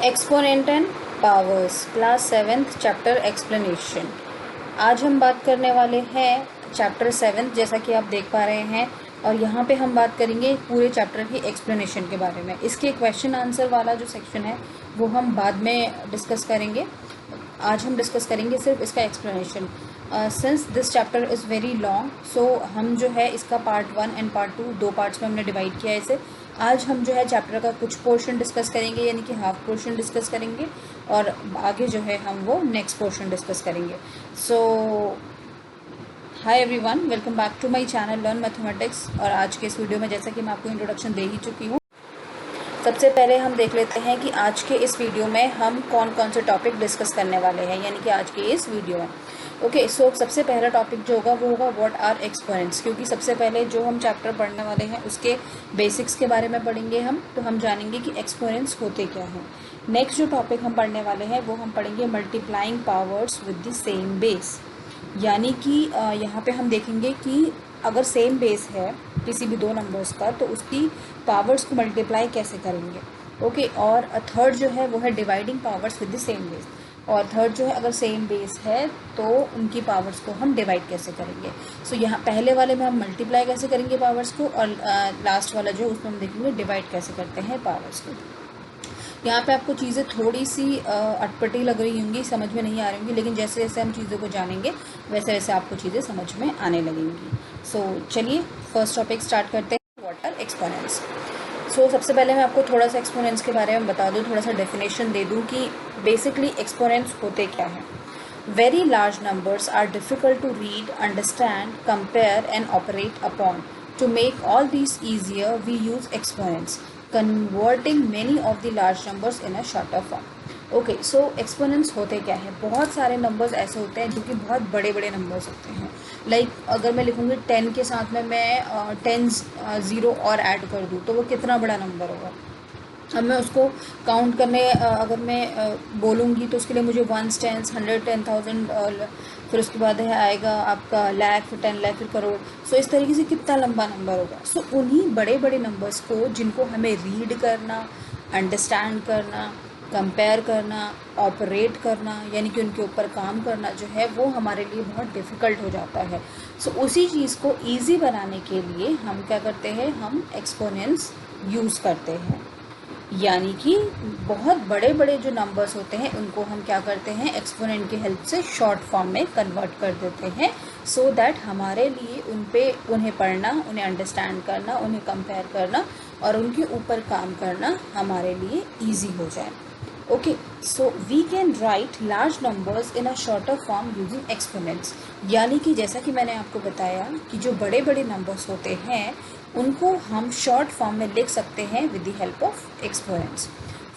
Exponent and powers, class 7th, chapter explanation. आज हम बात करने वाले हैं चैप्टर 7 जैसा कि आप देख पा रहे हैं, और यहाँ पे हम बात करेंगे पूरे चैप्टर की एक्सप्लेनेशन के बारे में। इसके क्वेश्चन आंसर वाला जो सेक्शन है वो हम बाद में डिस्कस करेंगे। आज हम डिस्कस करेंगे सिर्फ इसका explanation. Since this chapter is very long, so हम जो है इसका पार्ट 1 एंड पार्ट 2 दो पार्ट्स में हमने डिवाइड किया है इसे। आज हम जो है चैप्टर का कुछ पोर्शन डिस्कस करेंगे, यानी कि हाफ पोर्शन डिस्कस करेंगे, और आगे जो है हम वो नेक्स्ट पोर्शन डिस्कस करेंगे। So hi everyone, welcome back to my channel learn mathematics. और आज के इस वीडियो में जैसा कि मैं आपको इंट्रोडक्शन दे ही चुकी हूँ, सबसे पहले हम देख लेते हैं कि आज के इस वीडियो में हम कौन कौन से टॉपिक डिस्कस करने वाले हैं, यानी कि आज के इस वीडियो में। ओके, सो सबसे पहला टॉपिक जो होगा वो होगा व्हाट आर एक्सपोनेंट्स, क्योंकि सबसे पहले जो हम चैप्टर पढ़ने वाले हैं उसके बेसिक्स के बारे में पढ़ेंगे हम, तो हम जानेंगे कि एक्सपोनेंट्स होते क्या हैं। नेक्स्ट जो टॉपिक हम पढ़ने वाले हैं वो हम पढ़ेंगे multiplying powers with the same base, यानी कि यहाँ पे हम देखेंगे कि अगर सेम बेस है किसी भी दो नंबर्स का तो उसकी पावर्स को मल्टीप्लाई कैसे करेंगे। ओके, और थर्ड जो है वो है dividing powers with the same base, और थर्ड जो है अगर सेम बेस है तो उनकी पावर्स को हम डिवाइड कैसे करेंगे। सो यहाँ पहले वाले में हम मल्टीप्लाई कैसे करेंगे पावर्स को, और लास्ट वाला जो उसमें हम देखेंगे डिवाइड कैसे करते हैं पावर्स को। यहाँ पे आपको चीज़ें थोड़ी सी अटपटी लग रही होंगी, समझ में नहीं आ रही होंगी, लेकिन जैसे जैसे हम चीज़ों को जानेंगे वैसे वैसे आपको चीज़ें समझ में आने लगेंगी। सो चलिए फर्स्ट टॉपिक स्टार्ट करते हैं, व्हाट आर एक्सपोनेंट्स। सो सबसे पहले मैं आपको थोड़ा सा एक्सपोनेंट्स के बारे में बता दूँ, थोड़ा सा डेफिनेशन दे दूँ कि बेसिकली एक्सपोनेंट्स होते क्या हैं। Very large numbers are difficult to read, understand, compare and operate upon. To make all these easier, we use exponents, converting many of the large numbers in a shorter form. Okay, so exponents होते क्या है। बहुत सारे numbers ऐसे होते हैं जो कि बहुत बड़े बड़े नंबर्स होते हैं। लाइक अगर मैं लिखूँगी 10 के साथ में मैं 10 ज़ीरो और ऐड कर दूँ तो वो कितना बड़ा नंबर होगा। अब मैं उसको काउंट करने अगर मैं बोलूँगी तो उसके लिए मुझे 1s, 10s, 100, 10,000, फिर उसके बाद है आएगा आपका लाख, फिर 10 लाख, फिर करोड़। सो इस तरीके से कितना लंबा नंबर होगा। सो उन्हीं बड़े बड़े नंबर्स को जिनको हमें रीड करना, अंडरस्टैंड करना, कंपेयर करना, ऑपरेट करना, यानी कि उनके ऊपर काम करना जो है वो हमारे लिए बहुत डिफ़िकल्ट हो जाता है। सो उसी चीज़ को ईजी बनाने के लिए हम क्या करते हैं, हम एक्सपोनेंट्स यूज़ करते हैं। यानी कि बहुत बड़े बड़े जो नंबर्स होते हैं उनको हम क्या करते हैं, एक्सपोनेंट की हेल्प से शॉर्ट फॉर्म में कन्वर्ट कर देते हैं, सो दैट हमारे लिए उन्हें पढ़ना, उन्हें अंडरस्टैंड करना, उन्हें कंपेयर करना और उनके ऊपर काम करना हमारे लिए ईजी हो जाए। Okay, so we can write large numbers in a shorter form using exponents, यानी कि जैसा कि मैंने आपको बताया कि जो बड़े बड़े नंबर्स होते हैं उनको हम शॉर्ट फॉर्म में लिख सकते हैं with the help of exponents.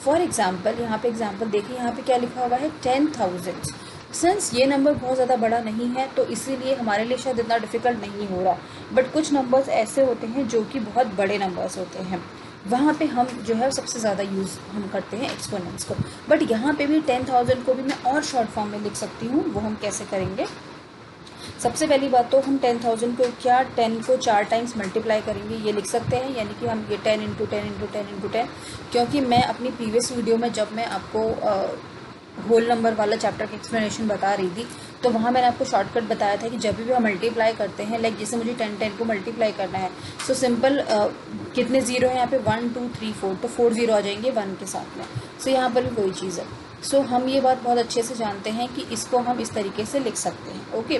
For example, यहाँ पे एग्जाम्पल देखिए, यहाँ पे क्या लिखा हुआ है, 10,000। सिंस ये नंबर बहुत ज़्यादा बड़ा नहीं है तो इसीलिए हमारे लिए शायद इतना डिफ़िकल्ट नहीं हो रहा, बट कुछ नंबर्स ऐसे होते हैं जो कि बहुत बड़े नंबर्स होते हैं, वहाँ पे हम जो है सबसे ज़्यादा यूज़ हम करते हैं एक्सपोनेंट्स को। बट यहाँ पे भी 10,000 को भी मैं और शॉर्ट फॉर्म में लिख सकती हूँ। वो हम कैसे करेंगे, सबसे पहली बात तो हम 10,000 को 10 को 4 टाइम्स मल्टीप्लाई करेंगे, ये लिख सकते हैं, यानी कि हम ये 10 इंटू 10 इंटू 10 इंटू 10, क्योंकि मैं अपनी प्रीवियस वीडियो में जब मैं आपको होल नंबर वाला चैप्टर की एक्सप्लेनेशन बता रही थी तो वहाँ मैंने आपको शॉर्टकट बताया था कि जब भी हम मल्टीप्लाई करते हैं, लाइक जैसे मुझे 10 को मल्टीप्लाई करना है, सो सिंपल कितने ज़ीरो हैं यहाँ पे, 1 2 3 4, तो 4 ज़ीरो आ जाएंगे 1 के साथ में। सो यहाँ पर भी वही चीज़ है। सो हम ये बात बहुत अच्छे से जानते हैं कि इसको हम इस तरीके से लिख सकते हैं। ओके,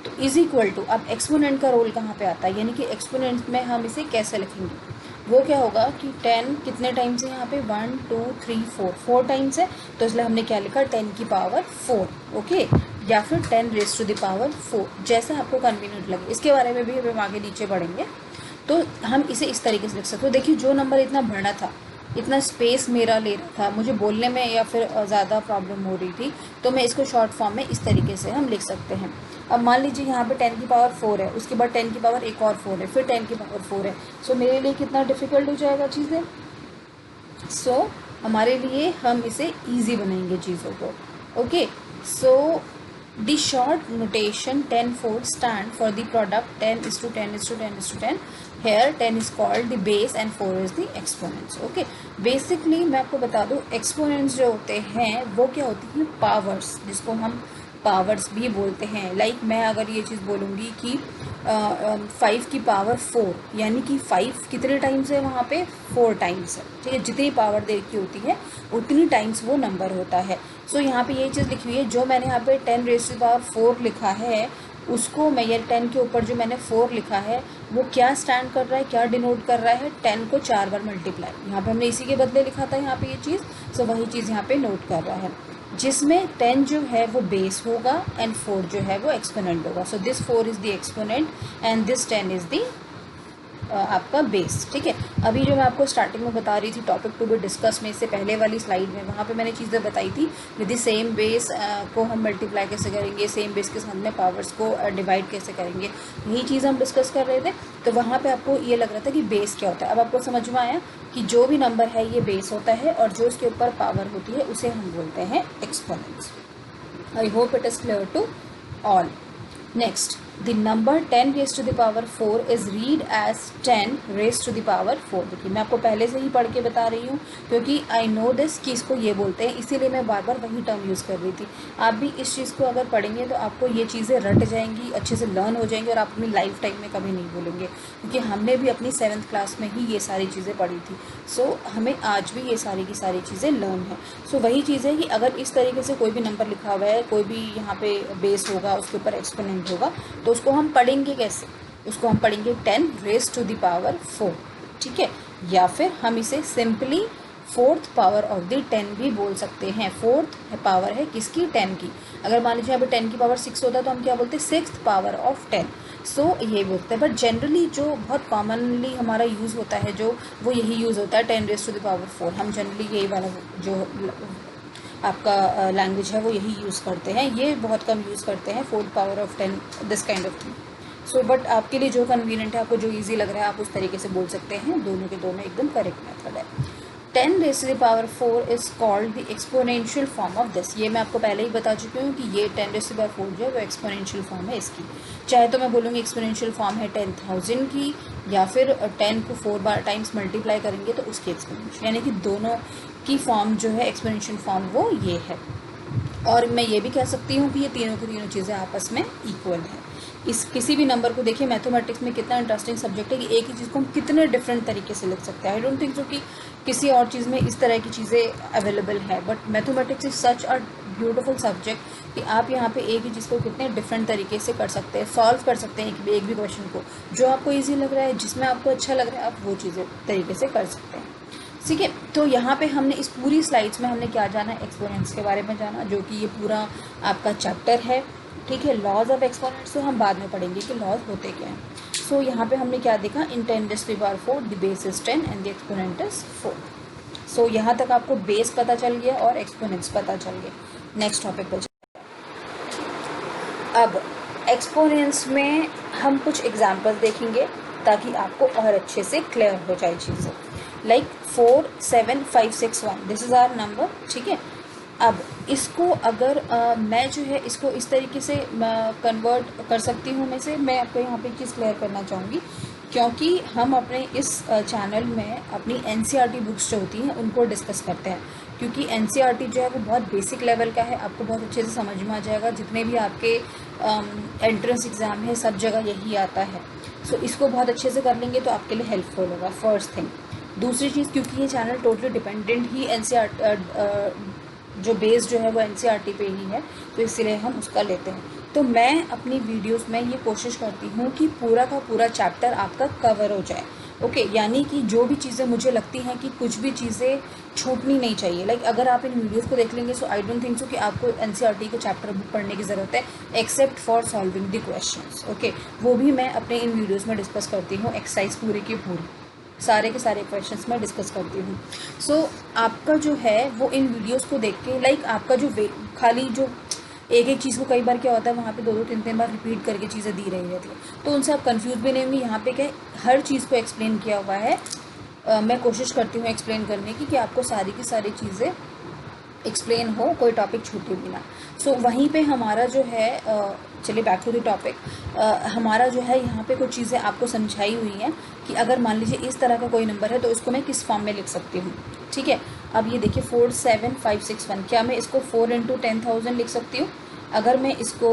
तो इज इक्वल टू, अब एक्सपोनेंट का रोल कहाँ पे आता है, यानी कि एक्सपोनेंट में हम इसे कैसे लिखेंगे। वो क्या होगा कि 10 कितने टाइम्स है यहाँ पे, 1 2 3 4 टाइम्स है, तो इसलिए हमने क्या लिखा, 10 की पावर 4। ओके, या फिर 10 रेज़ टू द पावर 4, जैसे आपको कन्वीनियंट लगे। इसके बारे में भी हम आगे नीचे बढ़ेंगे, तो हम इसे इस तरीके से लिख सकते हो। देखिए, जो नंबर इतना बड़ा था, इतना स्पेस मेरा ले रहा था, मुझे बोलने में या फिर ज़्यादा प्रॉब्लम हो रही थी, तो मैं इसको शॉर्ट फॉर्म में इस तरीके से हम लिख सकते हैं। अब मान लीजिए यहाँ पे 10 की पावर 4 है, उसके बाद 10 की पावर एक और 4 है, फिर 10 की पावर 4 है। सो मेरे लिए कितना डिफ़िकल्ट हो जाएगा चीज़ें। सो हमारे लिए हम इसे ईजी बनाएंगे चीज़ों को। Okay, so The short notation 10-fold stand for the product 10:10:10:10. Here 10 is called the base and 4 is the exponents. Okay, basically मैं आपको बता दूँ exponents जो होते हैं वो क्या होती हैं, पावर्स, जिसको हम पावर्स भी बोलते हैं. लाइक मैं अगर ये चीज़ बोलूँगी कि 5 की पावर 4, यानी कि 5 कितने टाइम्स है वहाँ पे, 4 टाइम्स है. ठीक है, जितनी पावर दे की होती है उतनी टाइम्स वो नंबर होता है. सो यहाँ पे ये चीज़ लिखी हुई है. जो मैंने यहाँ पे 10⁻⁴ लिखा है उसको मैं, ये 10 के ऊपर जो मैंने 4 लिखा है वो क्या स्टैंड कर रहा है, क्या डिनोट कर रहा है, 10 को 4 बार मल्टीप्लाई. यहाँ पे हमने इसी के बदले लिखा था यहाँ पे ये चीज़. सो वही चीज़ यहाँ पे नोट कर रहा है, जिसमें 10 जो है वो बेस होगा एंड 4 जो है वो एक्सपोनेंट होगा. So this 4 is the exponent and this 10 is the आपका बेस. ठीक है, अभी जो मैं आपको स्टार्टिंग में बता रही थी टॉपिक टू बी डिस्कस में, इससे पहले वाली स्लाइड में, वहाँ पे मैंने चीज़ें बताई थी. विद सेम बेस को हम मल्टीप्लाई कैसे करेंगे, सेम बेस के साथ में पावर्स को डिवाइड कैसे करेंगे, यही चीज़ हम डिस्कस कर रहे थे. तो वहाँ पे आपको ये लग रहा था कि बेस क्या होता है. अब आपको समझ में आया कि जो भी नंबर है ये बेस होता है और जो इसके ऊपर पावर होती है उसे हम बोलते हैं exponents. I hope it is clear to all. Next, the number 10⁻⁴ is read as 10⁻⁴. देखिए मैं आपको पहले से ही पढ़ के बता रही हूँ क्योंकि आई नो दिस कि इसको ये बोलते हैं, इसीलिए मैं बार बार वही टर्म यूज़ कर रही थी. आप भी इस चीज़ को अगर पढ़ेंगे तो आपको ये चीज़ें रट जाएंगी, अच्छे से लर्न हो जाएंगी और आप अपनी लाइफ टाइम में कभी नहीं भूलेंगे, क्योंकि हमने भी अपनी 7th क्लास में ही ये सारी चीज़ें पढ़ी थी. सो हमें आज भी ये सारी की सारी चीज़ें लर्न है. सो वही चीज़ है कि अगर इस तरीके से कोई भी नंबर लिखा हुआ है, कोई भी यहाँ पे बेस होगा, उसके ऊपर एक्सपोनेंट होगा, तो उसको हम पढ़ेंगे कैसे, उसको हम पढ़ेंगे 10⁻⁴. ठीक है, या फिर हम इसे simply 4th power of the 10 भी बोल सकते हैं. 4th पावर है किसकी, 10 की. अगर मान लीजिए यहाँ पे 10 की पावर 6 होता है तो हम क्या बोलते हैं, 6th पावर ऑफ 10. सो ये बोलते हैं. बट जनरली जो बहुत कॉमनली हमारा यूज़ होता है जो वो यही यूज़ होता है 10⁻⁴. हम जनरली यही वाला जो आपका लैंग्वेज है वो यही यूज़ करते हैं. ये बहुत कम यूज़ करते हैं 4th power of 10, this kind of thing. So but आपके लिए जो कन्वीनियंट है, आपको जो इजी लग रहा है, आप उस तरीके से बोल सकते हैं. दोनों के दोनों एकदम करेक्ट मेथड है. 10⁻⁴ is called the exponential form of this. ये मैं आपको पहले ही बता चुकी हूँ कि ये 10⁻⁴ जो है वो एक्सपोनेंशियल फॉर्म है इसकी. चाहे तो मैं बोलूँगी एक्सपोनेंशियल फॉर्म है 10,000 की, या फिर 10 को 4 बार टाइम्स मल्टीप्लाई करेंगे तो उसकी एक्सपोनेंशियल, यानी कि दोनों की फॉर्म जो है एक्सपोनेंशियल फॉर्म वो ये है. और मैं ये भी कह सकती हूँ कि ये तीनों की तीनों चीज़ें आपस में इक्वल हैं. इस किसी भी नंबर को देखिए, मैथमेटिक्स में कितना इंटरेस्टिंग सब्जेक्ट है कि एक ही चीज़ को हम कितने डिफरेंट तरीके से लिख सकते हैं. आई डोंट थिंक सो कि किसी और चीज़ में इस तरह की चीज़ें अवेलेबल है. But mathematics is such a beautiful subject कि आप यहाँ पे एक ही चीज़ को कितने डिफरेंट तरीके से कर सकते हैं, सॉल्व कर सकते हैं एक भी क्वेश्चन को. जो आपको ईजी लग रहा है, जिसमें आपको अच्छा लग रहा है, आप वो चीज़ें तरीके से कर सकते हैं. ठीक है, तो यहाँ पे हमने इस पूरी स्लाइड्स में हमने क्या जाना, एक्सपोनेंट्स के बारे में जाना, जो कि ये पूरा आपका चैप्टर है. ठीक है, लॉज ऑफ एक्सपोनेंट्स तो हम बाद में पढ़ेंगे कि लॉज होते क्या हैं. सो यहाँ पे हमने क्या देखा, इन 10⁻⁴ the base is 10 and the exponent is 4. सो यहाँ तक आपको बेस पता चल गया और एक्सपोनेंट्स पता चल गए. नेक्स्ट टॉपिक पर अब एक्सपोनेंट्स में हम कुछ एग्जाम्पल्स देखेंगे ताकि आपको और अच्छे से क्लियर हो जाए चीज़ें. Like 4 7 5 6 1, this is our number. ठीक है, अब इसको अगर मैं जो है इसको इस तरीके से कन्वर्ट कर सकती हूँ. मैं आपको यहाँ पे एक चीज़ क्लियर करना चाहूँगी, क्योंकि हम अपने इस चैनल में अपनी NCERT बुक्स जो होती हैं उनको डिस्कस करते हैं, क्योंकि NCERT जो है वो बहुत बेसिक लेवल का है, आपको बहुत अच्छे से समझ में आ जाएगा. जितने भी आपके एंट्रेंस एग्ज़ाम है सब जगह यही आता है. सो इसको बहुत अच्छे से कर लेंगे तो आपके लिए हेल्पफुल होगा, फर्स्ट थिंग. दूसरी चीज़, क्योंकि ये चैनल टोटली डिपेंडेंट ही NCERT जो बेस जो है वो NCERT पे ही है, तो इसीलिए हम उसका लेते हैं. तो मैं अपनी वीडियोस में ये कोशिश करती हूँ कि पूरा का पूरा चैप्टर आपका कवर हो जाए. ओके, यानी कि जो भी चीज़ें मुझे लगती हैं कि कुछ भी चीज़ें छूटनी नहीं चाहिए. लाइक अगर आप इन वीडियोस को देख लेंगे सो आई डोंट थिंक सो कि आपको NCERT के चैप्टर बुक पढ़ने की ज़रूरत है, except for solving the questions. Okay, वो भी मैं अपने इन वीडियोज़ में डिस्कस करती हूँ. एक्सरसाइज पूरी की पूरी सारे के सारे क्वेश्चंस मैं डिस्कस करती हूँ. सो आपका जो है वो इन वीडियोस को देख के, लाइक आपका जो खाली जो एक चीज़ को कई बार क्या होता है वहाँ पे 2-2 3-3 बार रिपीट करके चीज़ें दी रही रहती है, तो उनसे आप कंफ्यूज भी नहीं होंगे. यहाँ पे क्या हर चीज़ को एक्सप्लेन किया हुआ है. मैं कोशिश करती हूँ एक्सप्लेन करने की कि आपको सारी की सारी चीज़ें एक्सप्लेन हो, कोई टॉपिक छूटे भी ना। सो वहीं पे हमारा जो है चलिए बैक टू द टॉपिक, हमारा जो है यहाँ पे कुछ चीज़ें आपको समझाई हुई हैं कि अगर मान लीजिए इस तरह का कोई नंबर है तो उसको मैं किस फॉर्म में लिख सकती हूँ। ठीक है, अब ये देखिए 47561, क्या मैं इसको 4 इंटू 10,000 लिख सकती हूँ? अगर मैं इसको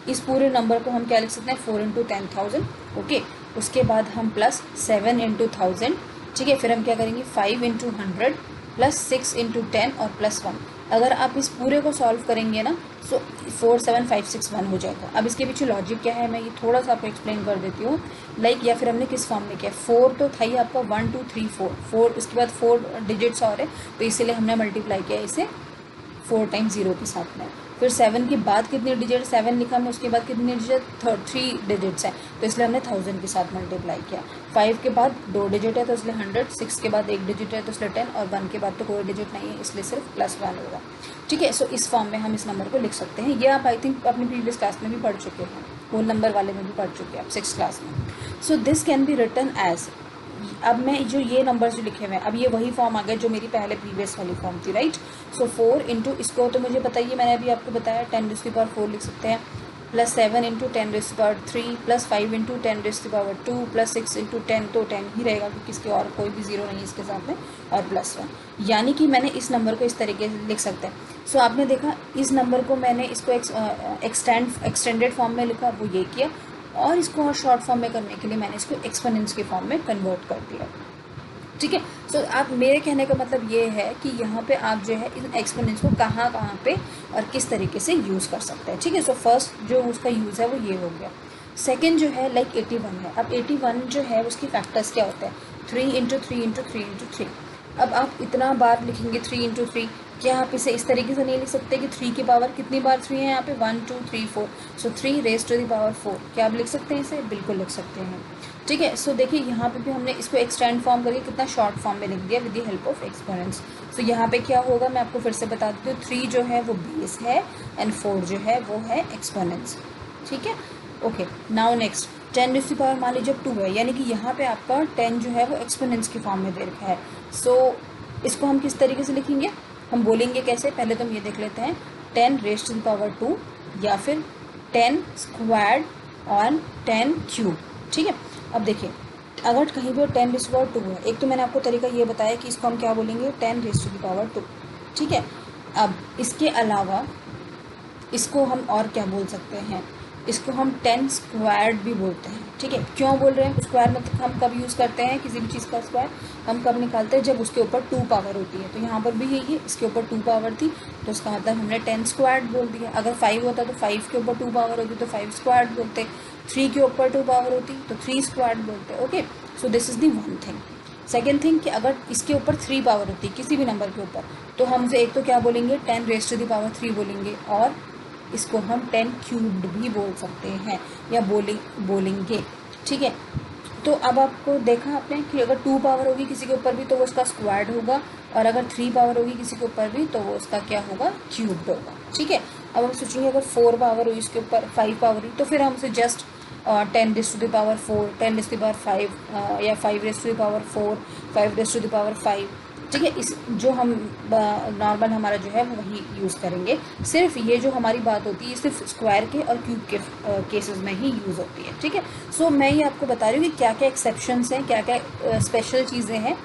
इस पूरे नंबर को हम क्या लिख सकते हैं, 4 इंटू 10,000। ओके, उसके बाद हम प्लस 7 इंटू 1000। ठीक है, फिर हम क्या करेंगे 5 इंटू 100 प्लस 6 इंटू 10 और प्लस 1। अगर आप इस पूरे को सॉल्व करेंगे ना सो 47561 हो जाएगा। अब इसके पीछे लॉजिक क्या है मैं ये थोड़ा सा आपको एक्सप्लेन कर देती हूँ। लाइक या फिर हमने किस फॉर्म में किया, 4 तो था ही आपका 1 2 3 4, उसके बाद 4 डिजिट्स और है तो इसीलिए हमने मल्टीप्लाई किया इसे 4 टाइम्स 0 के साथ में। फिर 7 के बाद कितनी डिजिट, 7 लिखा हमने, उसके बाद कितनी डिजिट, 3 डिजिट्स हैं तो इसलिए हमने 1000 के साथ मल्टीप्लाई किया। 5 के बाद 2 डिजिट है तो इसलिए 100, 6 के बाद 1 डिजिट है तो इसलिए 10 और 1 के बाद तो कोई डिजिट नहीं है इसलिए सिर्फ प्लस 1 होगा। ठीक है, सो इस फॉर्म में हम इस नंबर को लिख सकते हैं। ये आप आई थिंक अपनी प्रीवियस क्लास में भी पढ़ चुके हैं, होल नंबर वाले में भी पढ़ चुके हैं आप 6th क्लास में। So this can be written as, अब मैं जो ये नंबर्स जो लिखे हुए हैं अब ये वही फॉर्म आ गया जो मेरी पहले प्रीवियस वाली फॉर्म थी, राइट। सो 4 इंटू, इसको तो मुझे बताइए, मैंने अभी आपको बताया 10⁻4 लिख सकते हैं, plus 7 into 10⁻3 plus 5 into 10⁻2 plus 6 into 10, तो 10 ही रहेगा क्योंकि इसके और कोई भी जीरो नहीं है इसके साथ में, और प्लस 1। यानी कि मैंने इस नंबर को इस तरीके से लिख सकते हैं। सो आपने देखा इस नंबर को मैंने इसको एक्सटेंडेड फॉर्म में लिखा, वो ये किया, और इसको और शॉर्ट फॉर्म में करने के लिए मैंने इसको एक्सपोनेंट्स के फॉर्म में कन्वर्ट कर दिया। ठीक है, सो आप, मेरे कहने का मतलब ये है कि यहाँ पे आप जो है इन एक्सपोनेंट्स को कहाँ कहाँ पे और किस तरीके से यूज़ कर सकते हैं। ठीक है, सो फर्स्ट जो उसका यूज़ है वो ये हो गया। सेकेंड जो है लाइक 81 है। अब 81 जो है उसकी फैक्टर्स क्या होते हैं, 3 इंटू 3 इंटू 3 इंटू 3। अब आप इतना बार लिखेंगे 3 इंटू 3, क्या आप इसे इस तरीके से नहीं लिख सकते कि 3 की पावर कितनी बार 3 है यहाँ पे, 1 2 3 4, so 3 raise to the power 4। क्या आप लिख सकते हैं इसे, बिल्कुल लिख सकते हैं। ठीक है, सो देखिए यहाँ पे भी हमने इसको एक्सटेंड फॉर्म करके कितना शॉर्ट फॉर्म में लिख दिया with the help of exponents. So यहाँ पे क्या होगा मैं आपको फिर से बता देती हूँ, 3 जो है वो बेस है एंड 4 जो है वो है एक्सपोनेंट्स। ठीक है, okay, now next 10 to the power मान लीजिए 2 है, यानी कि यहाँ पे आपका 10 जो है वो एक्सपोनेंट्स की फॉर्म में दे रखा है। सो इसको हम किस तरीके से लिखेंगे, हम बोलेंगे कैसे, पहले तो हम ये देख लेते हैं, 10 रेज़ टू द पावर 2 या फिर 10 स्क्वायर्ड ऑन 10 क्यूब। ठीक है, अब देखिए अगर कहीं पे 10 रेज़ टू द पावर 2 है, एक तो मैंने आपको तरीका ये बताया कि इसको हम क्या बोलेंगे, 10 रेज़ टू द पावर 2। ठीक है, अब इसके अलावा इसको हम और क्या बोल सकते हैं, इसको हम 10 स्क्वायर्ड भी बोलते हैं। ठीक है, क्यों बोल रहे हैं स्क्वायर, मतलब हम कब यूज़ करते हैं किसी भी चीज़ का स्क्वायर, हम कब निकालते हैं जब उसके ऊपर 2 पावर होती है। तो यहाँ पर भी यही है, इसके ऊपर 2 पावर थी तो उसका मतलब हमने 10 स्क्वायर्ड बोल दिया। अगर 5 होता तो 5 के ऊपर 2 पावर होती तो 5 स्क्वायर्ड बोलते, 3 के ऊपर 2 पावर होती तो 3 स्क्वायर्ड बोलते। Okay, so this is the one thing. Second thing कि अगर इसके ऊपर 3 पावर होती किसी भी नंबर के ऊपर तो हम उसे एक तो क्या बोलेंगे 10 रेज़ टू द पावर 3 बोलेंगे, और इसको हम 10 क्यूब्ड भी बोल सकते हैं या बोलेंगे। ठीक है, तो अब आपको देखा आपने कि अगर 2 पावर होगी किसी के ऊपर भी तो वो उसका स्क्वायर्ड होगा, और अगर 3 पावर होगी किसी के ऊपर भी तो वो उसका क्या होगा, क्यूब्ड होगा। ठीक है, अब हम सोचेंगे अगर 4 पावर हुई इसके ऊपर, 5 पावर हुई, तो फिर हम उसे just 10 raise to the power 4, 10 raise to the power 5 या 5 raise to the power 4, 5 raise to the power 5। ठीक है, इस जो हम नॉर्मल हमारा जो है वो वही यूज़ करेंगे। सिर्फ ये जो हमारी बात होती है सिर्फ स्क्वायर के और क्यूब के केसेस में ही यूज़ होती है। ठीक है, सो मैं ये आपको बता रही हूँ कि क्या क्या एक्सेप्शंस हैं, क्या क्या स्पेशल चीज़ें हैं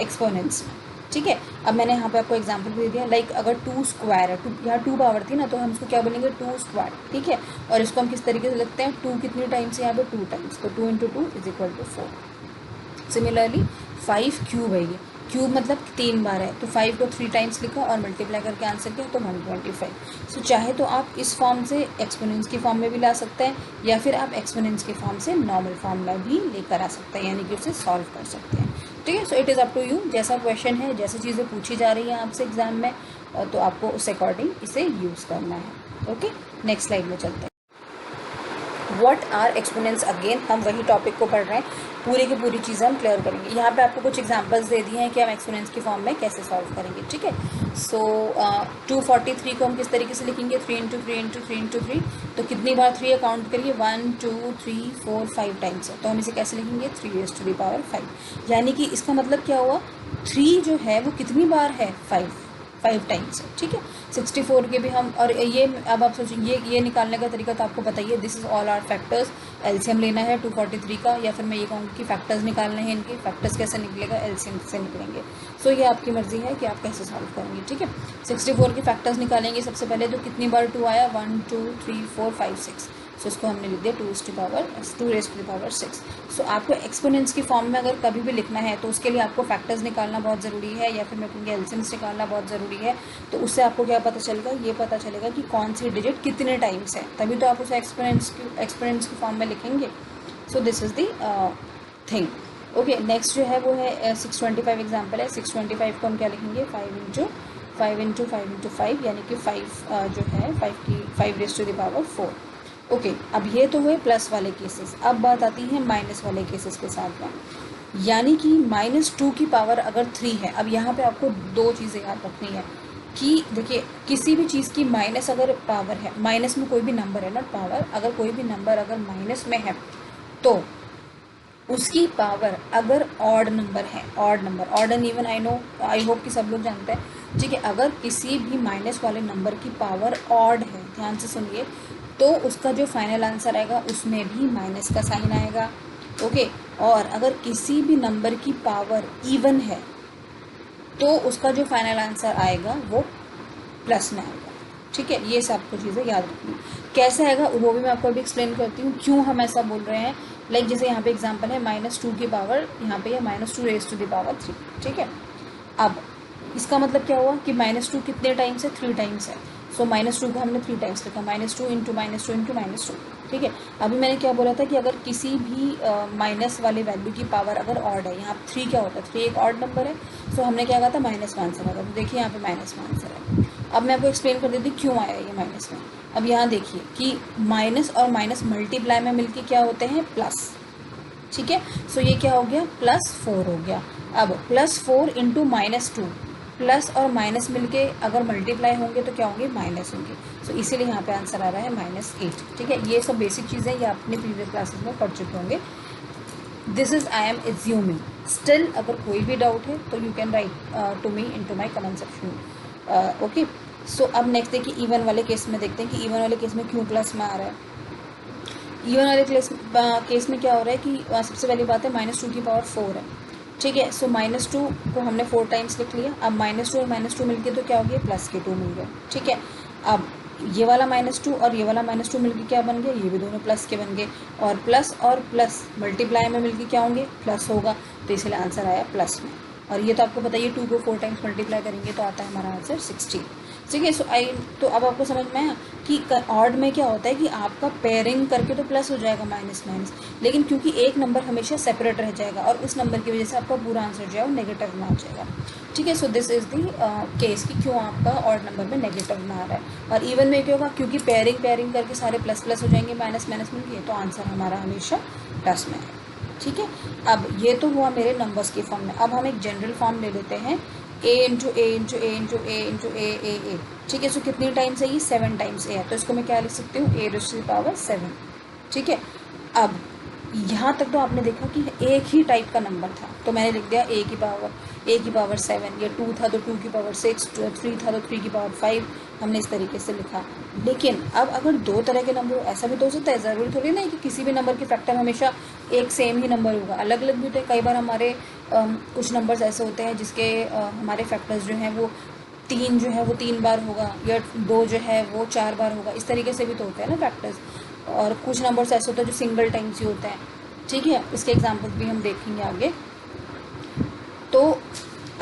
एक्सपोनेंट्स में। ठीक है, अब मैंने यहाँ पे आपको एग्जांपल भी दे दिया, लाइक अगर 2 स्क्वायर है, यहाँ 2 पावर थी ना तो हम इसको क्या बोलेंगे 2 स्क्वायर। ठीक है, और इसको हम किस तरीके से लिखते हैं, 2 कितनी टाइम्स है यहाँ पे 2 टाइम्स, तो 2 into 2 is equal to 4। Similarly 5 cube है, ये क्यूब मतलब 3 बार है तो 5 को 3 टाइम्स लिखा और मल्टीप्लाई करके आंसर किया तो 125। सो चाहे तो आप इस फॉर्म से एक्सपोनेंट्स की फॉर्म में भी ला सकते हैं या फिर आप एक्सपोनेंट्स की फॉर्म से नॉर्मल फॉर्म में भी लेकर आ सकते हैं, यानी कि उसे सॉल्व कर सकते हैं। ठीक है, so it is up to you, जैसा क्वेश्चन है जैसी चीज़ें पूछी जा रही हैं आपसे एग्जाम में तो आपको उस अकॉर्डिंग इसे यूज़ करना है। ओके, नेक्स्ट स्लाइड में चलते हैं। व्हाट आर एक्सपोनेंट्स, अगेन हम वही टॉपिक को पढ़ रहे हैं, पूरी की पूरी चीज़ें हम क्लियर करेंगे। यहाँ पे आपको कुछ एग्जांपल्स दे दिए हैं कि हम एक्सपोनेंट्स की फॉर्म में कैसे सॉल्व करेंगे। ठीक है, सो 243 को हम किस तरीके से लिखेंगे, 3 इंटू 3 इंटू 3 इंटू 3, तो कितनी बार 3 है काउंट करिए, 1 2 3 4 5 टाइम्स है, तो हम इसे कैसे लिखेंगे 3 रेज़ टू द पावर 5। यानी कि इसका मतलब क्या हुआ, 3 जो है वो कितनी बार है 5, 5 टाइम्स है, ठीक है। 64 के भी हम, और ये अब आप सोचिए ये निकालने का तरीका तो आपको बताइए, this is all are factors. LCM लेना है 243 का, या फिर मैं ये कहूँगी कि फैक्टर्स निकालने हैं इनके। फैक्टर्स कैसे निकलेगा, एलसीएम से निकलेंगे। सो ये आपकी मर्जी है कि आप कैसे सॉल्व करेंगे, ठीक है। 64 के फैक्टर्स निकालेंगे सबसे पहले, तो कितनी बार 2 आया, 1 2 3 4 5 6। सो इसको हमने लिख दिया 2 रेज़ टू द पावर 6। सो आपको एक्सपोनेंट्स की फॉर्म में अगर कभी भी लिखना है तो उसके लिए आपको फैक्टर्स निकालना बहुत ज़रूरी है, या फिर मैं कहूँगी एलसीएम्स निकालना बहुत ज़रूरी है। तो उससे आपको क्या पता चलेगा, ये पता चलेगा कि कौन सी डिजिट कितने टाइम्स है, तभी तो आप उसे एक्सपोनेंट्स की फॉर्म में लिखेंगे। सो this is the thing. Okay, next जो है वो है 625 एग्जाम्पल है। 625 को हम क्या लिखेंगे, 5 इंटू 5 यानी कि 5 जो है 5 raise to the power 4। Okay, अब ये तो हुए प्लस वाले केसेस। अब बात आती है माइनस वाले केसेस के साथ में, यानी कि -2 की पावर अगर 3 है। अब यहाँ पे आपको दो चीज़ें याद रखनी है कि देखिए, किसी भी चीज़ की माइनस अगर पावर है, माइनस में कोई भी नंबर है, नॉट पावर, अगर कोई भी नंबर अगर माइनस में है तो उसकी पावर अगर ऑड नंबर है, odd number, odd and even I hope कि सब लोग जानते हैं, ठीक है। अगर किसी भी माइनस वाले नंबर की पावर ऑड है, ध्यान से सुनिए, तो उसका जो फाइनल आंसर आएगा उसमें भी माइनस का साइन आएगा, ओके। और अगर किसी भी नंबर की पावर इवन है तो उसका जो फाइनल आंसर आएगा वो प्लस में आएगा, ठीक है। ये सब कुछ चीज़ें याद रखनी। कैसे आएगा वो भी मैं आपको अभी एक्सप्लेन करती हूँ, क्यों हम ऐसा बोल रहे हैं। लाइक जैसे यहाँ पे एग्जांपल है -2 की पावर, यहाँ पे है -2 रेज़ टू द पावर 3, ठीक है। अब इसका मतलब क्या हुआ कि -2 कितने टाइम्स है, 3 टाइम्स है। सो -2 को हमने 3 टाइम्स लिखा, -2 इंटू -2 इंटू -2, ठीक है। अभी मैंने क्या बोला था कि अगर किसी भी माइनस वाले वैल्यू की पावर अगर ऑड है, यहाँ 3 क्या होता है, 3 एक ऑड नंबर है। सो हमने क्या कहा था, माइनस में आंसर आएगा। तो देखिए यहाँ पे माइनस में आंसर है। अब मैं आपको एक्सप्लेन कर देती हूँ क्यों आया ये माइनस में। अब यहाँ देखिए कि माइनस और माइनस मल्टीप्लाई में मिलके क्या होते हैं, प्लस, ठीक है। सो ये क्या हो गया, +4 हो गया। अब +4 इंटू -2, प्लस और माइनस मिलके अगर मल्टीप्लाई होंगे तो क्या होंगे, माइनस होंगे। सो इसीलिए यहाँ पे आंसर आ रहा है -8, ठीक है। ये सब बेसिक चीज़ें ये आपने प्रीवियस क्लासेस में पढ़ चुके होंगे। This is I am assuming. Still अगर कोई भी डाउट है तो you can write to me into my comment section, okay. So अब नेक्स्ट देखिए इवन वाले केस में देखते हैं कि इवन वाले केस में क्यों प्लस में आ रहा है। इवन वाले केस में क्या हो रहा है कि सबसे पहली बात है -2 की पावर 4 है, ठीक है। सो -2 को हमने 4 टाइम्स लिख लिया। अब -2 और -2 मिलके तो क्या हो गया, प्लस के 2 मिल गए, ठीक है। अब ये वाला -2 और ये वाला -2 मिलके क्या बन गया, ये भी दोनों प्लस के बन गए। और प्लस मल्टीप्लाई में मिलके क्या होंगे, प्लस होगा। तो इसलिए आंसर आया प्लस में। और ये तो आपको बताइए 2 को 4 टाइम्स मल्टीप्लाई करेंगे तो आता है हमारा आंसर 60, ठीक है। सो तो अब आपको समझ में आया कि ऑड में क्या होता है कि आपका पेयरिंग करके तो प्लस हो जाएगा माइनस, लेकिन क्योंकि एक नंबर हमेशा सेपरेट रह जाएगा और उस नंबर की वजह से आपका पूरा आंसर जो है वो नेगेटिव में आ जाएगा, ठीक है। So this is the case कि क्यों आपका ऑड नंबर में नेगेटिव में आ रहा है। और इवन में क्या होगा, क्योंकि पेयरिंग करके सारे प्लस प्लस हो जाएंगे, माइनस मिलेंगे, तो आंसर हमारा हमेशा प्लस में है, ठीक है। अब ये तो हुआ मेरे नंबर्स की फॉर्म में। अब हम एक जनरल फॉर्म ले लेते हैं, a into a into a into a into a, ठीक है। सो कितनी टाइम्स है ये, 7 टाइम्स ए है। तो इसको मैं क्या लिख सकती हूँ, a⁻⁷, ठीक है। अब यहाँ तक तो आपने देखा कि एक ही टाइप का नंबर था, तो मैंने लिख दिया a की पावर 7, या 2 था तो 2 की पावर 6, 3 था तो 3 की पावर 5, हमने इस तरीके से लिखा। लेकिन अब अगर दो तरह के नंबर, ऐसा भी तो हो सकता है, ज़रूरी थोड़ी नहीं कि किसी भी नंबर के फैक्टर हमेशा एक सेम ही नंबर होगा, अलग अलग भी होते हैं। कई बार हमारे कुछ नंबर्स ऐसे होते हैं जिसके हमारे फैक्टर्स जो हैं वो 3 जो है वो 3 बार होगा, या 2 जो है वो 4 बार होगा, इस तरीके से भी तो होते हैं ना फैक्टर्स। और कुछ नंबर्स ऐसे होते हैं जो सिंगल टाइम्स ही होते हैं, ठीक है। इसके एग्जांपल्स भी हम देखेंगे आगे। तो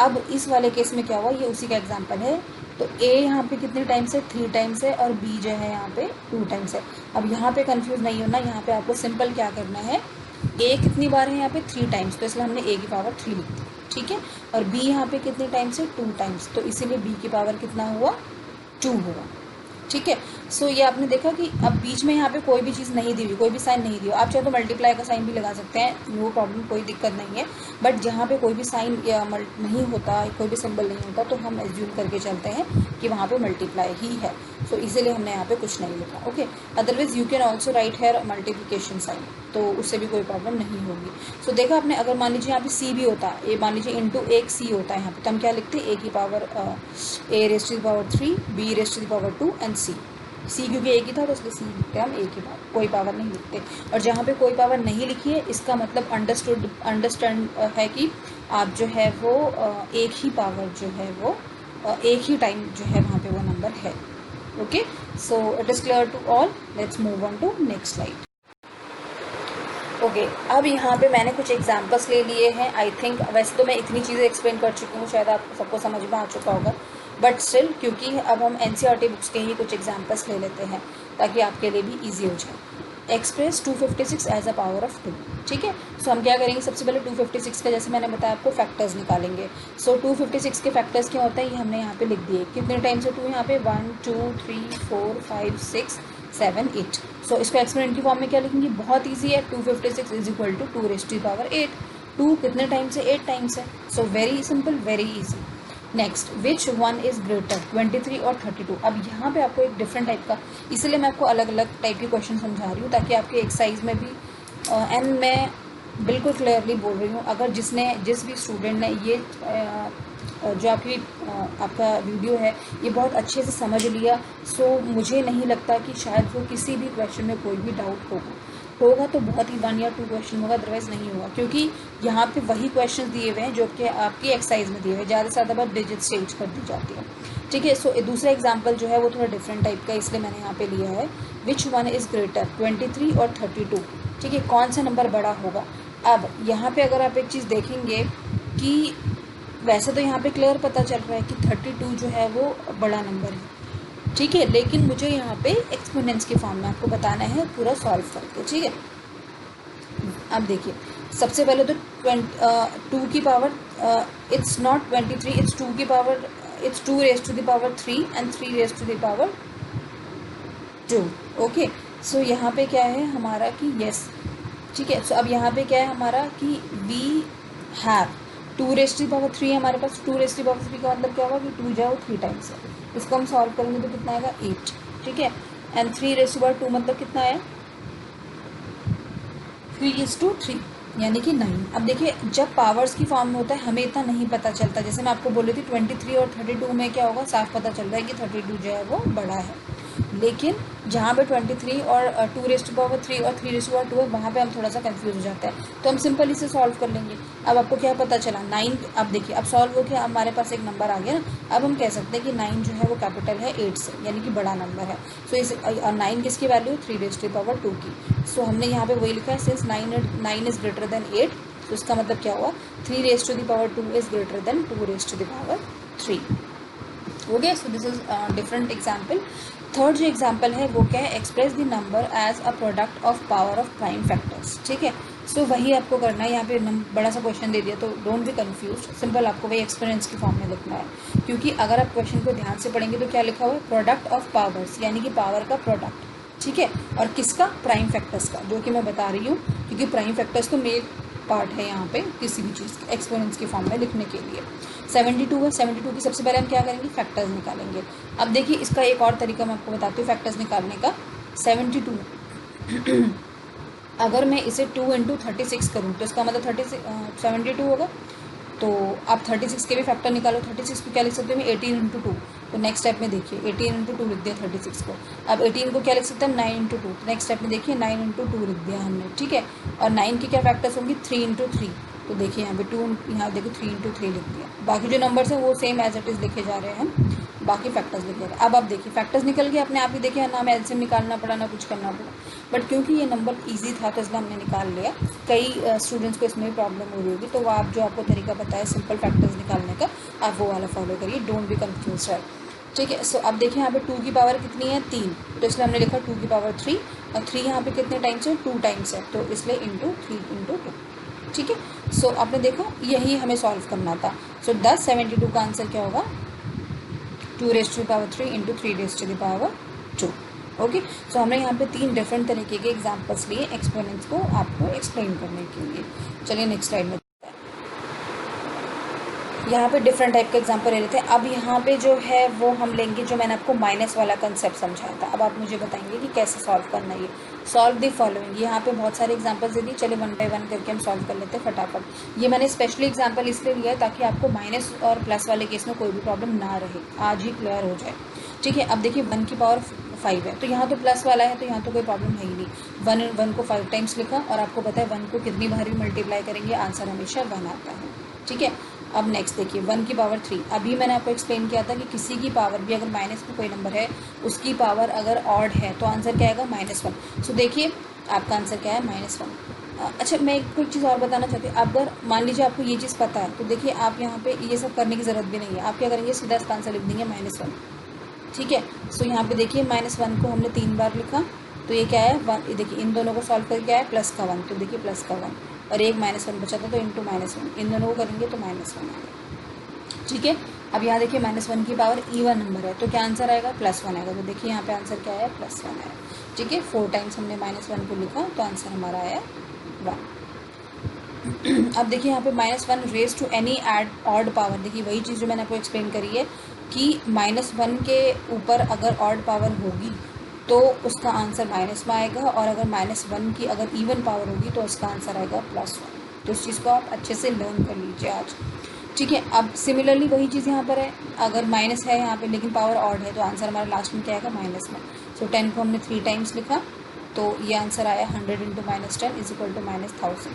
अब इस वाले केस में क्या हुआ, ये उसी का एग्जांपल है। तो a यहाँ पे कितने टाइम्स है, 3 टाइम्स है, और b जो है यहाँ पे 2 टाइम्स है। अब यहाँ पे कंफ्यूज नहीं होना, यहाँ पे आपको सिंपल क्या करना है, a कितनी बार है यहाँ पे, 3 टाइम्स, तो इसलिए हमने a की पावर 3 लिख दी, ठीक है। और b यहाँ पे कितने टाइम्स है, 2 टाइम्स, तो इसीलिए b की पावर कितना हुआ, 2 हुआ, ठीक है। सो ये आपने देखा कि अब बीच में यहाँ पे कोई भी चीज़ नहीं दी हुई, कोई भी साइन नहीं दी हुई। आप चाहे तो मल्टीप्लाई का साइन भी लगा सकते हैं, नो प्रॉब्लम, कोई दिक्कत नहीं है। बट जहाँ पे कोई भी साइन या नहीं होता, कोई भी सिंबल नहीं होता, तो हम एज्यूम करके चलते हैं कि वहाँ पे मल्टीप्लाई ही है। सो इसीलिए हमने यहाँ पे कुछ नहीं लिखा। Okay, otherwise you can also write here multiplication sign, तो उससे भी कोई प्रॉब्लम नहीं होगी। सो देखा आपने, अगर मान लीजिए यहाँ पे सी भी होता, ये मान लीजिए इंटू एक सी होता है यहाँ पे, तो हम क्या लिखते हैं, ए की power a raise to the power 3, b raise to the power 2 and c क्योंकि एक ही था तो इसलिए सी लिखते हैं हम, एक ही पावर, कोई पावर नहीं लिखते। और जहाँ पे कोई पावर नहीं लिखी है इसका मतलब अंडरस्टैंड है कि आप जो है वो एक ही पावर जो है वो एक ही टाइम जो है वहाँ पे वो नंबर है। Okay, so it is clear to all. Let's move on to next slide. Okay, अब यहाँ पे मैंने कुछ एग्जांपल्स ले लिए हैं। आई थिंक वैसे तो मैं इतनी चीज़ें एक्सप्लेन कर चुकी हूँ, शायद आप सबको समझ में आ चुका होगा, बट स्टिल क्योंकि अब हम एनसीईआरटी बुक्स के ही कुछ एग्जांपल्स ले लेते हैं ताकि आपके लिए भी ईजी हो जाए। Express 256 as a power of 2, ठीक है। सो हम क्या करेंगे, सबसे पहले 256 का जैसे मैंने बताया आपको फैक्टर्स निकालेंगे। सो 256 के फैक्टर्स क्या होता है ये हमने यहाँ पे लिख दिए। कितने टाइम्स है 2 यहाँ पे, 1 2 3 4 5 6 7 8। सो इसको एक्सपोनेंट की फॉर्म में क्या लिखेंगे, बहुत ईजी है, 256 is equal to 2 raise to the power 8। 2 कितने टाइम्स है, 8 टाइम्स है। So very simple, very easy. Next, which one is greater, 23 और 32। अब यहाँ पे आपको एक डिफरेंट टाइप का, इसलिए मैं आपको अलग अलग टाइप के क्वेश्चन समझा रही हूँ ताकि आपके एक्सरसाइज में भी एंड मैं बिल्कुल क्लियरली बोल रही हूँ, अगर जिस भी स्टूडेंट ने ये जो आपका वीडियो है ये बहुत अच्छे से समझ लिया, सो मुझे नहीं लगता कि शायद वो किसी भी क्वेश्चन में कोई भी डाउट होगा तो बहुत ही 1 या 2 क्वेश्चन होगा, अदरवाइज़ नहीं होगा, क्योंकि यहाँ पे वही क्वेश्चन दिए हुए हैं जो कि आपकी एक्सरसाइज में दिए हुए हैं। ज़्यादा से ज़्यादा बात डिजिट्स चेंज कर दी जाती है, ठीक है। सो दूसरा एग्जाम्पल जो है वो थोड़ा डिफरेंट टाइप का, इसलिए मैंने यहाँ पे लिया है, विच वन इज़ ग्रेटर, 23 और 32, ठीक है, कौन सा नंबर बड़ा होगा। अब यहाँ पे अगर आप एक चीज़ देखेंगे कि वैसे तो यहाँ पे क्लियर पता चल रहा है कि 32 जो है वो बड़ा नंबर है, ठीक है, लेकिन मुझे यहाँ पे एक्सपोनेंट्स की फॉर्म में आपको बताना है पूरा सॉल्व करके, ठीक है। अब देखिए, सबसे पहले तो 2 की पावर, इट्स नॉट 23, इट्स 2 की power, it's 2 raise to the power 3 and 3 raise to the power 2। Okay, so यहाँ पे क्या है हमारा कि यस, ठीक है। सो अब यहाँ पे क्या है हमारा कि we have 2 raise to the power 3 हमारे पास। 2 रेज़ टू द पावर 3 का मतलब क्या होगा कि 2 जो है वो 3 टाइम्स है, इसको हम सॉल्व करेंगे तो कितना आएगा 8, ठीक है। And 3 raise to the power 2 मतलब कितना है 3:3 यानी कि 9। अब देखिए, जब पावर्स की फॉर्म में होता है हमें इतना नहीं पता चलता, जैसे मैं आपको बोल रही थी 23 और 32 में क्या होगा, साफ पता चल रहा है कि 32 जो है वो बड़ा है, लेकिन जहाँ पे 23 और 2 रेज़ टू द पावर 3 और 3 रेज़ टू द पावर 2 है वहाँ पे हम थोड़ा सा कंफ्यूज हो जाता है, तो हम सिंपल इसे सॉल्व कर लेंगे। अब आपको क्या पता चला 9, अब देखिए अब सॉल्व हो गया, हमारे पास एक नंबर आ गया ना। अब हम कह सकते हैं कि 9 जो है वो कैपिटल है 8 से, यानी कि बड़ा नंबर है। सो इस 9 किसकी वैल्यू है 3 रेज़ टू द पावर 2 की। सो हमने यहाँ पे वही लिखा है, सिंस 9 इज़ ग्रेटर देन 8, तो इसका मतलब क्या हुआ 3 raise to the power 2 is greater than 2 raise to the power 3। Okay, so this is different example. Third जो एग्जाम्पल है वो क्या है, express the number as a product of power of prime factors, ठीक है। सो वही आपको करना है, यहाँ पे बड़ा सा क्वेश्चन दे दिया तो डोंट बी कंफ्यूज, सिंपल आपको वही एक्सपीरियंस की फॉर्म में लिखना है, क्योंकि अगर आप क्वेश्चन को ध्यान से पढ़ेंगे तो क्या लिखा हुआ है, प्रोडक्ट ऑफ पावर्स, यानी कि पावर का प्रोडक्ट, ठीक है, और किसका, प्राइम फैक्टर्स का, जो कि मैं बता रही हूँ, क्योंकि प्राइम फैक्टर्स तो मेन पार्ट है यहाँ पे किसी भी चीज़ के एक्सपोनेंट्स की फॉर्म में लिखने के लिए। 72 है, 72 की सबसे पहले हम क्या करेंगे, फैक्टर्स निकालेंगे। अब देखिए इसका एक और तरीका मैं आपको बताती हूँ फैक्टर्स निकालने का। 72 अगर मैं इसे 2 × 36 करूँ तो इसका मतलब 72 होगा। तो आप 36 के भी फैक्टर निकालो, 36 को क्या लिख सकते हैं 18 × 2। तो नेक्स्ट स्टेप में देखिए 18 × 2 लिख दिया 36 को। अब 18 को क्या लिख सकते हैं 9 × 2। नेक्स्ट स्टेप में देखिए 9 × 2 लिख दिया हमने, ठीक है। और 9 की क्या फैक्टर्स होंगी 3 × 3। तो देखिए यहाँ पे 2, यहाँ देखो 3 × 3 लिख दिया। बाकी जो नंबर्स हैं वो सेम एज इट इज़ लिखे जा रहे हैं, बाकी फैक्टर्स लिखे जा रहे हैं। अब आप देखिए फैक्टर्स निकल गए अपने आप ही, देखिए ना हमें एलसीएम निकालना पड़ा ना कुछ करना पड़ा, बट क्योंकि ये नंबर ईजी था तो इसलिए हमने निकाल लिया। कई स्टूडेंट्स को इसमें भी प्रॉब्लम हो रही होगी, तो वो आप जो आपको तरीका बताया सिंपल फैक्टर्स निकालने का, आप वो वाला फॉलो करिए, डोंट बी कंफ्यूज, राइट, ठीक है। सो अब देखिए यहाँ पे 2 की पावर कितनी है 3, तो इसलिए हमने लिखा 2 की पावर 3, और 3 यहाँ पे कितने टाइम्स है 2 टाइम्स है, तो इसलिए इंटू 3 × 2, ठीक है। सो आपने देखा यही हमें सॉल्व करना था। सो 72 का आंसर क्या होगा 2 raise to the power 3 into 3 raise to the power 2। Okay, so हमने यहाँ पे 3 डिफरेंट तरीके के एग्जाम्पल्स लिए एक्सपोनेंट्स को आपको एक्सप्लेन करने के लिए। चलिए नेक्स्ट स्लाइड में। यहाँ पे डिफरेंट टाइप का एग्जांपल ले लेते हैं। अब यहाँ पे जो है वो हम लेंगे जो मैंने आपको माइनस वाला कंसेप्ट समझाया था। अब आप मुझे बताएंगे कि कैसे सॉल्व करना है। ये सॉल्व द फॉलोइंग, यहाँ पे बहुत सारे एग्जांपल्स दे दिए, चलिए वन बाय वन करके हम सॉल्व कर लेते हैं फटाफट। ये मैंने स्पेशली एग्जाम्पल इसलिए लिया है ताकि आपको माइनस और प्लस वाले केस में कोई भी प्रॉब्लम ना रहे, आज ही क्लियर हो जाए। ठीक है, अब देखिए 1 की पावर 5 है, तो यहाँ तो प्लस वाला है तो यहाँ तो कोई प्रॉब्लम है ही नहीं। 1 को 5 टाइम्स लिखा और आपको पता है 1 को कितनी बार भी मल्टीप्लाई करेंगे आंसर हमेशा 1 आता है। ठीक है, अब नेक्स्ट देखिए 1 की पावर 3। अभी मैंने आपको एक्सप्लेन किया था कि किसी की पावर भी अगर माइनस में कोई नंबर है, उसकी पावर अगर ऑड है तो आंसर क्या आएगा -1। सो देखिए आपका आंसर क्या है -1। अच्छा, मैं एक कोई चीज़ और बताना चाहती हूँ। अगर मान लीजिए आपको ये चीज़ पता है तो देखिए आप यहाँ पे ये सब करने की ज़रूरत भी नहीं है। आप क्या करेंगे, सीधा इसका आंसर लिख देंगे -1। ठीक है, सो यहाँ पे देखिए -1 को हमने 3 बार लिखा तो ये क्या है 1। देखिए इन दोनों को सॉल्व करके क्या है प्लस का 1, तो देखिए प्लस का 1 और एक -1 बचा था तो इंटू -1, इन दोनों को करेंगे तो -1 आएगा। ठीक है, अब यहाँ देखिए -1 की पावर इवन नंबर है तो क्या आंसर आएगा +1 आएगा। तो देखिए यहाँ पे आंसर क्या है +1 आया। ठीक है, 4 टाइम्स हमने -1 को लिखा तो आंसर हमारा आया 1। अब देखिए यहाँ पे -1 raise to any odd power. देखिए वही चीज़ जो मैंने आपको एक्सप्लेन करी है कि -1 के ऊपर अगर ऑड पावर होगी तो उसका आंसर माइनस में आएगा, और अगर -1 की अगर इवन पावर होगी तो उसका आंसर आएगा +1। तो इस चीज़ को आप अच्छे से लर्न कर लीजिए आज। ठीक है, अब सिमिलरली वही चीज़ यहाँ पर है, अगर माइनस है यहाँ पे लेकिन पावर ऑड है तो आंसर हमारा लास्ट में क्या आएगा माइनस में। सो 10 को हमने 3 टाइम्स लिखा तो ये आंसर आया 100 × -10 इज इक्वल टू -1000।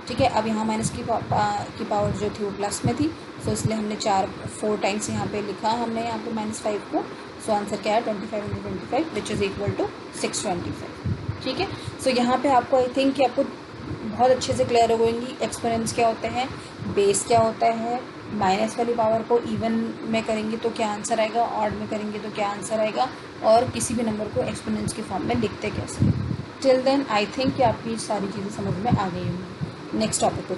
ठीक है, अब यहाँ माइनस की पावर जो थी वो प्लस में थी, सो इसलिए हमने 4 टाइम्स यहाँ पे लिखा हमने यहाँ पे -5 को। सो आंसर क्या है 25 × 25 विच इज़ इक्वल टू 625। ठीक है, सो यहाँ पे आपको आई थिंक कि आपको बहुत अच्छे से क्लियर हो गएंगी एक्सपोनेंट्स क्या होते हैं, बेस क्या होता है, माइनस वाली पावर को इवन में करेंगे तो क्या आंसर आएगा, ऑड में करेंगे तो क्या आंसर आएगा, और किसी भी नंबर को एक्सपोनेंट्स के फॉर्म में लिखते कैसे। टिल देन आई थिंक कि आपकी सारी चीज़ें समझ में आ गई होंगी। नेक्स्ट टॉपिक पे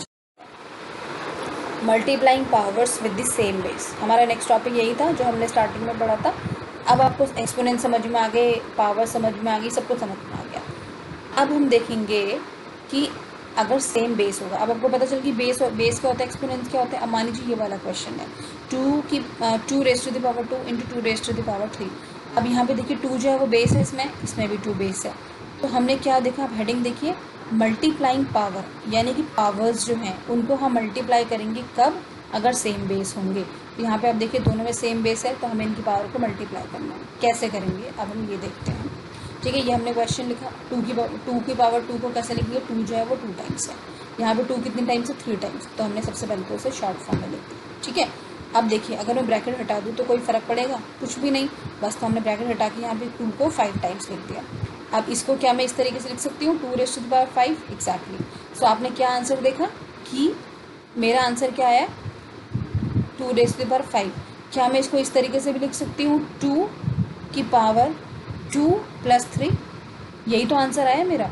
multiplying powers with the same base. हमारा नेक्स्ट टॉपिक यही था जो हमने स्टार्टिंग में पढ़ा था। अब आपको एक्सपोनेंट समझ में आ गए, पावर समझ में आ गई, सब कुछ समझ में आ गया। अब हम देखेंगे कि अगर सेम बेस होगा। अब आपको पता चल कि बेस क्या होता है, एक्सपोनेंट क्या होता है। अब मान लीजिए ये वाला क्वेश्चन है 2 raise to the power 2 × 2 raise to the power 3। अब यहाँ पे देखिए 2 जो है वो बेस है, इसमें भी 2 बेस है। तो हमने क्या देखा, आप हेडिंग देखिए मल्टीप्लाइंग पावर, यानी कि पावर्स जो हैं उनको हम मल्टीप्लाई करेंगे कब, अगर सेम बेस होंगे। तो यहाँ पे आप देखिए दोनों में सेम बेस है तो हमें इनकी पावर को मल्टीप्लाई करना है। कैसे करेंगे अब हम ये देखते हैं। ठीक है, ये हमने क्वेश्चन लिखा 2 की पावर 2 को कैसे लिखेंगे, 2 जो है वो 2 टाइम्स है, यहाँ पे 2 कितने टाइम्स है 3 टाइम्स, तो हमने सबसे पहले तो उसे शॉर्ट फॉर्म में लिख दिया। ठीक है, अब देखिए अगर मैं ब्रैकेट हटा दूँ तो कोई फ़र्क पड़ेगा, कुछ भी नहीं, बस तो हमने ब्रैकेट हटा के यहाँ पे 2 को 5 टाइम्स लिख दिया। अब इसको क्या मैं इस तरीके से लिख सकती हूँ 2 raise to the power 5 exactly. So आपने क्या आंसर देखा कि मेरा आंसर क्या आया 2 रेज़ टू द पावर 5। क्या मैं इसको इस तरीके से भी लिख सकती हूँ 2 की पावर 2 + 3, यही तो आंसर आया मेरा।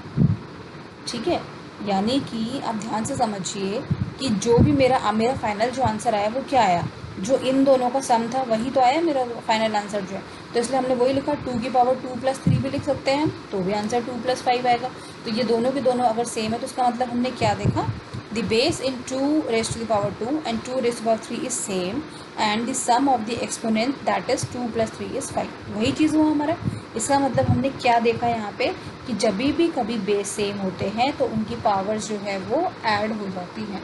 ठीक है, यानी कि आप ध्यान से समझिए कि जो भी मेरा फाइनल जो आंसर आया वो क्या आया, जो इन दोनों का सम था वही तो आया मेरा फाइनल आंसर जो है। तो इसलिए हमने वही लिखा 2 की पावर 2 + 3 भी लिख सकते हैं तो भी आंसर 2 + 5 आएगा। तो ये दोनों के दोनों अगर सेम है तो इसका मतलब हमने क्या देखा, the base in 2 raise to the power 2 and 2 raise to the power 3 is same and the sum of the exponent that is 2 + 3 is 5। वही चीज़ हुआ हमारा। इसका मतलब हमने क्या देखा यहाँ पे कि जब भी कभी बेस सेम होते हैं तो उनकी पावर्स जो है वो ऐड हो जाती हैं।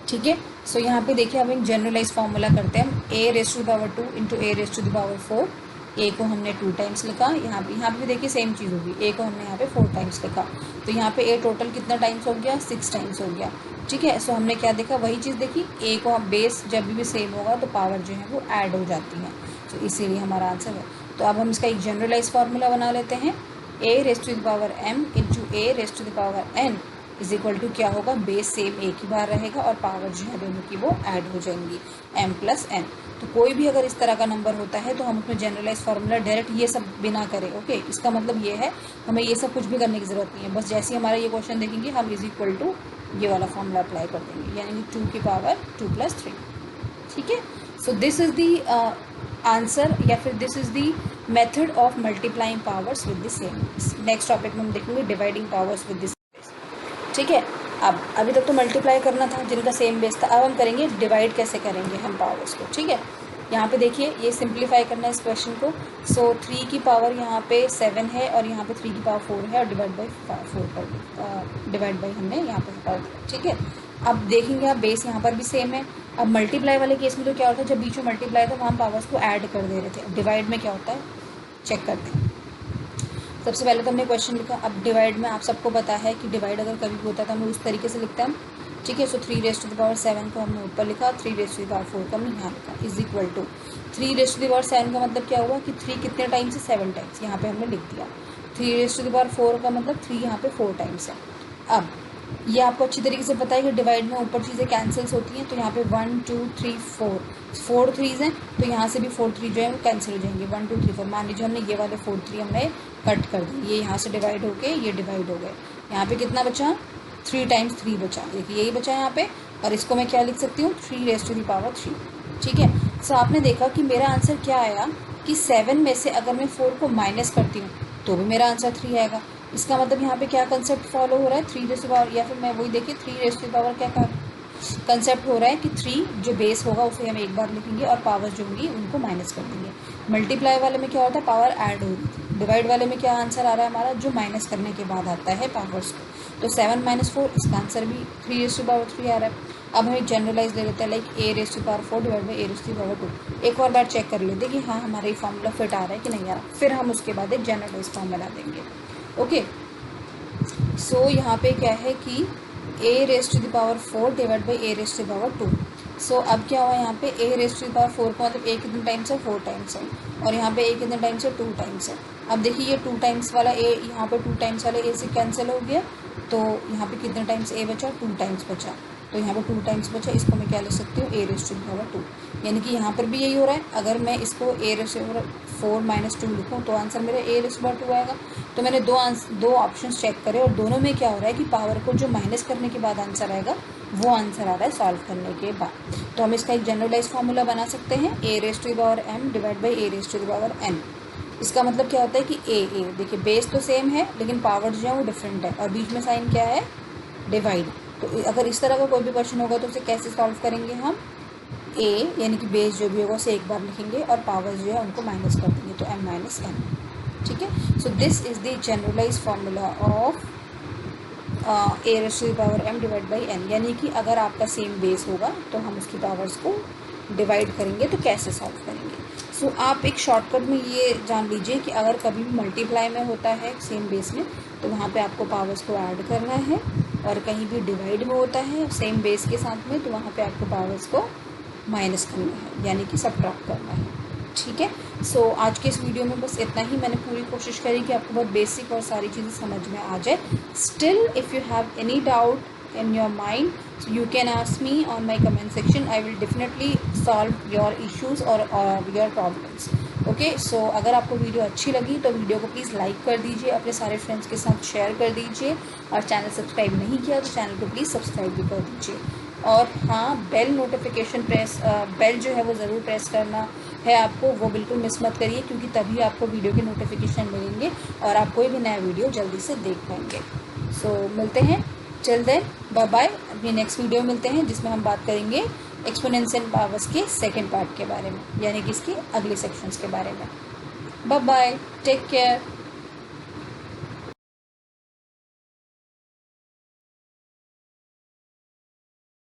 ठीक है, सो यहाँ पे देखिए हम एक जनरलाइज फार्मूला करते हैं। a raise to the power 2 × a raise to the power 4। a को हमने 2 टाइम्स लिखा, यहाँ पे भी देखिए सेम चीज़ होगी, a को हमने यहाँ पे 4 टाइम्स लिखा, तो यहाँ पे a टोटल कितना टाइम्स हो गया 6 टाइम्स हो गया। ठीक है, सो हमने क्या देखा, वही चीज़ देखी, a को बेस जब भी सेम होगा तो पावर जो है वो ऐड हो जाती है, तो इसीलिए हमारा आंसर है। तो अब हम इसका एक जनरलाइज फार्मूला बना लेते हैं, a raise to the power m × a raise to the power n is equal to क्या होगा, बेस सेम एक ही बार रहेगा और पावर जो है दोनों की वो ऐड हो जाएंगी m + n। तो कोई भी अगर इस तरह का नंबर होता है तो हम उसमें जनरलाइज फार्मूला डायरेक्ट ये सब बिना करें। ओके, इसका मतलब ये है हमें ये सब कुछ भी करने की ज़रूरत नहीं है, बस जैसे ही हमारा ये क्वेश्चन देखेंगे हम इज इक्वल टू ये वाला फार्मूला अप्लाई कर देंगे, यानी कि 2 की पावर 2 + 3। ठीक है, so this is the answer या फिर this is the method of multiplying powers with the same. Next topic में हम देखेंगे डिवाइडिंग पावर्स विद द। ठीक है, अब अभी तक तो मल्टीप्लाई करना था जिनका सेम बेस था, अब हम करेंगे डिवाइड कैसे करेंगे हम पावर्स को, ठीक है। यहाँ पे देखिए ये सिंप्लीफाई करना है इस क्वेश्चन को। सो 3 की पावर यहाँ पे 7 है और यहाँ पे 3 की पावर 4 है और डिवाइड बाई 4 कर डिवाइड बाई हमने यहाँ पे कर दिया, ठीक है। अब देखेंगे आप बेस यहाँ पर भी सेम है। अब मल्टीप्लाई वाले केस में तो क्या होता है, जब बीच में मल्टीप्लाई था वहाँ पावर्स को ऐड कर दे रहे थे। डिवाइड में क्या होता है चेक करते हैं। सबसे पहले तो हमने क्वेश्चन लिखा। अब डिवाइड में आप सबको पता है कि डिवाइड अगर कभी होता है तो हम उस तरीके से लिखते हैं, ठीक है। सो 3⁻7 को हमने ऊपर लिखा, 3⁻4 को हमने यहाँ लिखा इज इक्वल टू 3⁻7 का मतलब क्या हुआ कि 3 कितने टाइम्स है 7 टाइम्स, यहाँ पे हमने लिख दिया। 3⁻4 का मतलब 3 यहाँ पे 4 टाइम्स है। अब ये आपको अच्छी तरीके से पता है कि डिवाइड में ऊपर चीज़ें कैंसिल्स होती हैं, तो यहाँ पे 1 2 3 4 3s हैं, तो यहाँ से भी 4 3 जो है वो कैंसिल हो जाएंगे। 1 2 3 4 मान लीजिए हमने ये वाले 4 3 हमने कट कर दिए, ये यहाँ से डिवाइड होके ये डिवाइड हो गए। यहाँ पे कितना बचा 3 टाइम्स 3 बचा, देखिए यही बचा यहाँ पे। और इसको मैं क्या लिख सकती हूँ 3⁻3, ठीक है। सो आपने देखा कि मेरा आंसर क्या आया कि 7 में से अगर मैं 4 को माइनस करती हूँ तो भी मेरा आंसर 3 आएगा। इसका मतलब यहाँ पे क्या कंसेप्ट फॉलो हो रहा है 3⁻, या फिर मैं वही देखिए 3⁻, क्या कंसेप्ट हो रहा है कि 3 जो बेस होगा उसे हम एक बार लिखेंगे और पावर्स जो होंगी उनको माइनस कर देंगे। मल्टीप्लाई वाले में क्या होता है पावर ऐड हो रही थी, डिवाइड वाले में क्या आंसर आ रहा है हमारा जो माइनस करने के बाद आता है पावर्स को, तो 7 - 4 इसका आंसर भी 3⁻3 आ रहा है। अब हम एक जनरलाइज ले लेते हैं like a⁻4 divide by a⁻2। एक और बार चेक कर लेते कि हाँ हमारा ये फॉर्मूला फिट आ रहा है कि नहीं आ रहा, फिर हम उसके बाद एक जनरलाइज फॉर्म बना देंगे। ओके, सो यहाँ पे क्या है कि a⁻4 डिवाइड बाई a⁻2। सो अब क्या हुआ यहाँ पे a⁻4 का मतलब a कितने टाइम्स है 4 टाइम्स है, और यहाँ पे a कितने टाइम्स है 2 टाइम्स है। अब देखिए ये 2 टाइम्स वाला a यहाँ पे 2 टाइम्स वाले a से कैंसिल हो गया, तो यहाँ पे कितने टाइम्स a बचा 2 टाइम्स बचा, तो यहाँ पे 2 टाइम्स बचा। इसको मैं क्या लिख सकती हूँ a⁻2, यानी कि यहाँ पर भी यही हो रहा है। अगर मैं इसको a⁻4 - 2 लिखूँ तो आंसर मेरा a⁻2 आएगा। तो मैंने दो ऑप्शंस चेक करे और दोनों में क्या हो रहा है कि पावर को जो माइनस करने के बाद आंसर आएगा वो आंसर आ रहा है सॉल्व करने के बाद। तो हम इसका एक जनरलाइज फार्मूला बना सकते हैं a⁻m डिवाइड बाई a⁻n। इसका मतलब क्या होता है कि ए देखिए बेस तो सेम है लेकिन पावर जो है वो डिफरेंट है और बीच में साइन क्या है डिवाइड। तो अगर इस तरह का कोई भी क्वेश्चन होगा तो उसे कैसे सॉल्व करेंगे हम, a यानी कि बेस जो भी होगा उसे एक बार लिखेंगे और पावर जो है उनको माइनस कर देंगे, तो m - n, ठीक है। So this is the generalize formula of a⁻m divide by n, यानी कि अगर आपका सेम बेस होगा तो हम उसकी पावर्स को डिवाइड करेंगे तो कैसे सॉल्व करेंगे। सो आप एक शॉर्टकट में ये जान लीजिए कि अगर कभी भी मल्टीप्लाई में होता है सेम बेस में तो वहाँ पे आपको पावर्स को ऐड करना है, और कहीं भी डिवाइड में होता है सेम बेस के साथ में तो वहाँ पे आपको पावर्स को माइनस करना है, यानी कि सबट्रैक्ट करना है, ठीक है। सो आज के इस वीडियो में बस इतना ही। मैंने पूरी कोशिश करी कि आपको बहुत बेसिक और सारी चीज़ें समझ में आ जाए। Still if you have any doubt in your mind, so you can ask me on my comment section. I will definitely solve your issues or your problems. Okay, so अगर आपको वीडियो अच्छी लगी तो वीडियो को please like कर दीजिए, अपने सारे फ्रेंड्स के साथ शेयर कर दीजिए, और चैनल सब्सक्राइब नहीं किया तो चैनल को प्लीज़ सब्सक्राइब भी कर दीजिए। और हाँ, बेल नोटिफिकेशन बेल जो है वो ज़रूर प्रेस करना है आपको, वो बिल्कुल मिस मत करिए क्योंकि तभी आपको वीडियो के नोटिफिकेशन मिलेंगे और आप कोई भी नया वीडियो जल्दी से देख पाएंगे। सो मिलते हैं, टिल देन बाय बाय। अपनी नेक्स्ट वीडियो मिलते हैं जिसमें हम बात करेंगे एक्सपोनेंशियल पावर्स के सेकंड पार्ट के बारे में, यानी कि इसके अगले सेक्शंस के बारे में। Bye bye, take care.